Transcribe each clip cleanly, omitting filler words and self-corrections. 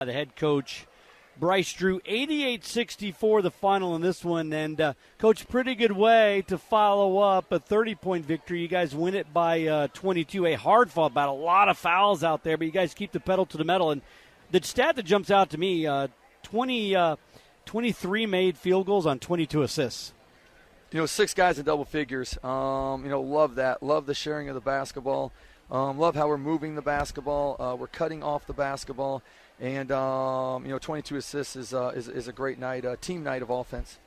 The head coach, Bryce Drew, 88-64 the final in this one. And, Coach, pretty good way to follow up a 30-point victory. You guys win it by 22. A hard fought battle, a lot of fouls out there, but you guys keep the pedal to the metal. And the stat that jumps out to me, 23 made field goals on 22 assists. 6 guys in double figures. Love that. Love the sharing of the basketball. Love how we're moving the basketball. We're cutting off the basketball. And, 22 assists is a great night, team night of offense.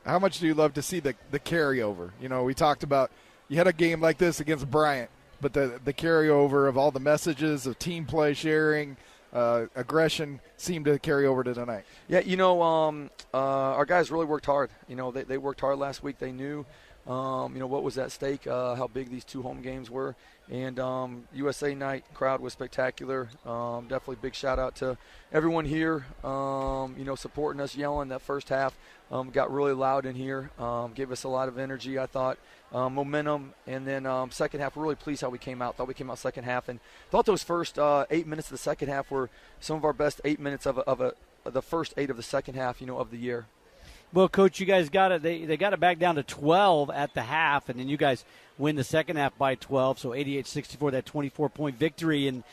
How much do you love to see the carryover? We talked about you had a game like this against Bryant, but the carryover of all the messages of team play, sharing, aggression seemed to carry over to tonight. Yeah, our guys really worked hard. They worked hard last week. They knew, what was at stake, how big these 2 home games were. And USA night crowd was spectacular. Definitely big shout out to everyone here, supporting us, yelling. That first half got really loud in here, gave us a lot of energy, I thought, momentum. And then second half, we're really pleased how we came out. Thought we came out second half and thought those first 8 minutes of the second half were some of our best 8 minutes of the first 8 of the second half, of the year. Well, Coach, you guys got it. They got it back down to 12 at the half, and then you guys win the second half by 12, so 88-64, that 24-point victory. And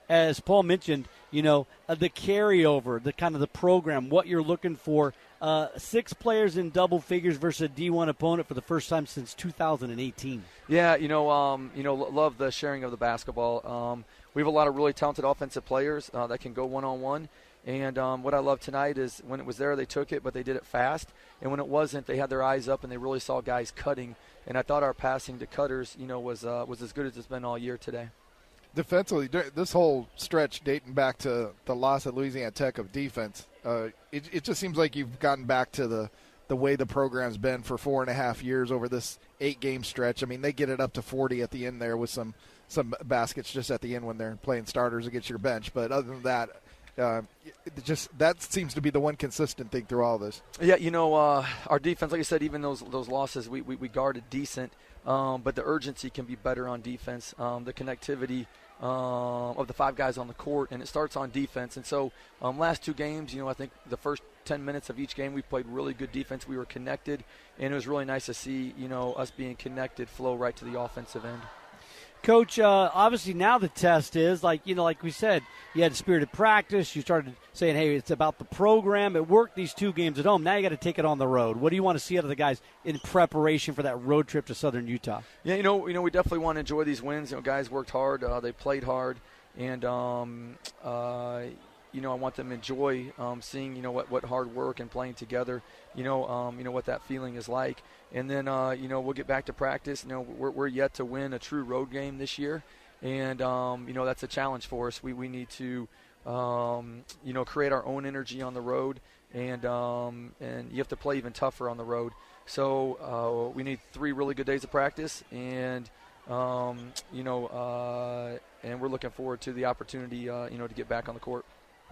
as Paul mentioned, the carryover, the kind of the program, what you're looking for, 6 players in double figures versus a D1 opponent for the first time since 2018. Yeah, love the sharing of the basketball. We have a lot of really talented offensive players that can go one-on-one. And what I love tonight is when it was there, they took it, but they did it fast. And when it wasn't, they had their eyes up and they really saw guys cutting. And I thought our passing to cutters, was as good as it's been all year today. Defensively, this whole stretch dating back to the loss at Louisiana Tech of defense, it just seems like you've gotten back to the way the program's been for 4.5 years over this 8-game stretch. I mean, they get it up to 40 at the end there with some baskets just at the end when they're playing starters against your bench. But other than that, that seems to be the one consistent thing through all this. Yeah, our defense, like I said, even those losses, we guarded decent, but the urgency can be better on defense. The connectivity of the 5 guys on the court, and it starts on defense. And so last 2 games, I think the first 10 minutes of each game we played really good defense. We were connected, and it was really nice to see, us being connected flow right to the offensive end. Coach, obviously now the test is, like we said, you had spirited practice. You started saying, hey, it's about the program. It worked these 2 games at home. Now you got to take it on the road. What do you want to see out of the guys in preparation for that road trip to Southern Utah? Yeah, we definitely want to enjoy these wins. Guys worked hard. They played hard. And, I want them to enjoy seeing, what hard work and playing together, what that feeling is like. And then, we'll get back to practice. We're yet to win a true road game this year. And, that's a challenge for us. We need to, create our own energy on the road. And you have to play even tougher on the road. So we need 3 really good days of practice. And, and we're looking forward to the opportunity, to get back on the court.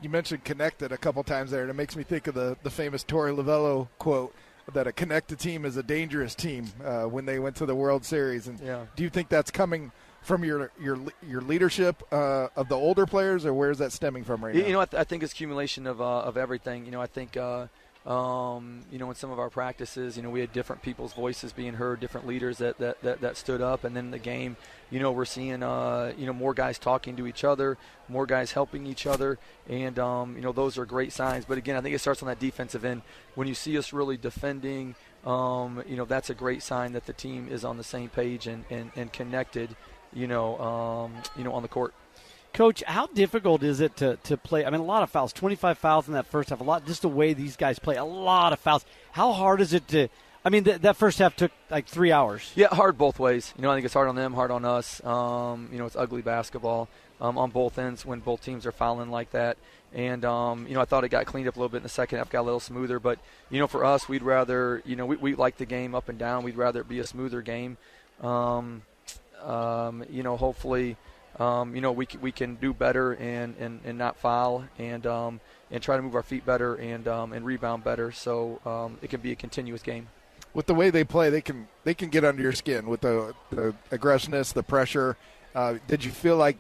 You mentioned connected a couple times there, and it makes me think of the famous Torey Lovello quote that a connected team is a dangerous team when they went to the World Series. And do you think that's coming from your leadership of the older players, or where is that stemming from right now? I think it's accumulation of everything. I think in some of our practices, we had different people's voices being heard, different leaders that stood up, and then in the game, we're seeing more guys talking to each other, more guys helping each other, and those are great signs. But again, I think it starts on that defensive end. When you see us really defending, that's a great sign that the team is on the same page and connected, on the court. Coach, how difficult is it to play? I mean, a lot of fouls, 25 fouls in that first half, a lot, just the way these guys play, a lot of fouls. How hard is it to – I mean, that first half took like 3 hours. Yeah, hard both ways. I think it's hard on them, hard on us. It's ugly basketball on both ends when both teams are fouling like that. And, I thought it got cleaned up a little bit in the second half, got a little smoother. But, for us, we'd rather – we like the game up and down. We'd rather it be a smoother game. Hopefully – we can do better and not foul and try to move our feet better and rebound better. So it can be a continuous game. With the way they play, they can get under your skin with the aggressiveness, the pressure. Did you feel like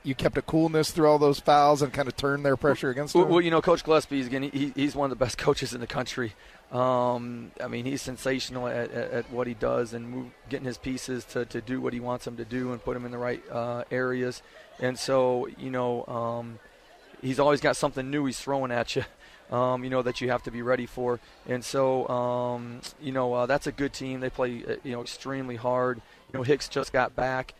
you kept a coolness through all those fouls and kind of turned their pressure against them? Well, Coach Gillespie, again, he's one of the best coaches in the country. He's sensational at what he does and getting his pieces to do what he wants them to do and put them in the right areas. And so, he's always got something new he's throwing at you, that you have to be ready for. And so, that's a good team. They play, extremely hard. Hicks just got back.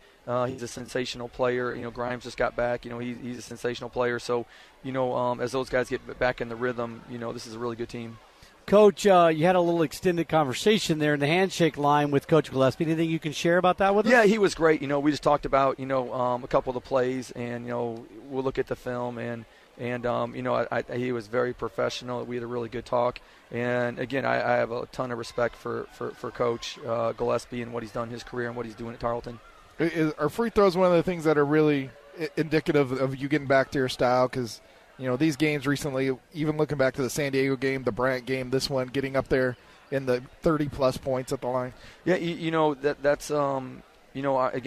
He's a sensational player. Grimes just got back. He's a sensational player. So, as those guys get back in the rhythm, this is a really good team. Coach, you had a little extended conversation there in the handshake line with Coach Gillespie. Anything you can share about that with us? Yeah, he was great. We just talked about, a couple of the plays, and, we'll look at the film, and he was very professional. We had a really good talk. And, again, I have a ton of respect for Coach Gillespie and what he's done in his career and what he's doing at Tarleton. Are free throws one of the things that are really indicative of you getting back to your style? Because, these games recently, even looking back to the San Diego game, the Bryant game, this one, getting up there in the 30-plus points at the line. Yeah, that's again,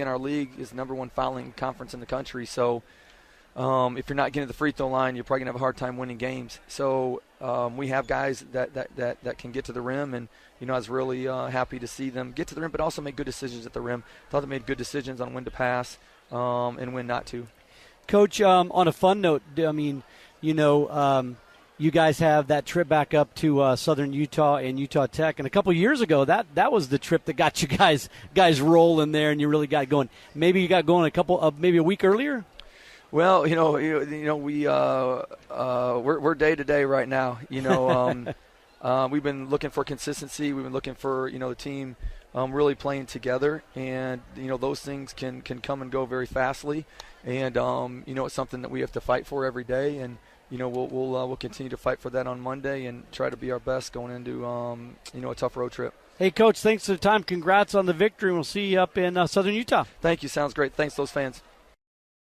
our league is the number one fouling conference in the country. So if you're not getting to the free throw line, you're probably going to have a hard time winning games. So we have guys that can get to the rim, and, I was really happy to see them get to the rim, but also make good decisions at the rim. Thought they made good decisions on when to pass and when not to. Coach, on a fun note, you guys have that trip back up to Southern Utah and Utah Tech, and a couple years ago, that was the trip that got you guys rolling there, and you really got going. Maybe you got going maybe a week earlier. Well, we're day to day right now. We've been looking for consistency. We've been looking for the team really playing together, and those things can come and go very fastly, and it's something that we have to fight for every day, and we'll continue to fight for that on Monday and try to be our best going into a tough road trip. Hey, Coach, thanks for the time. Congrats on the victory. We'll see you up in Southern Utah. Thank you. Sounds great. Thanks, those fans.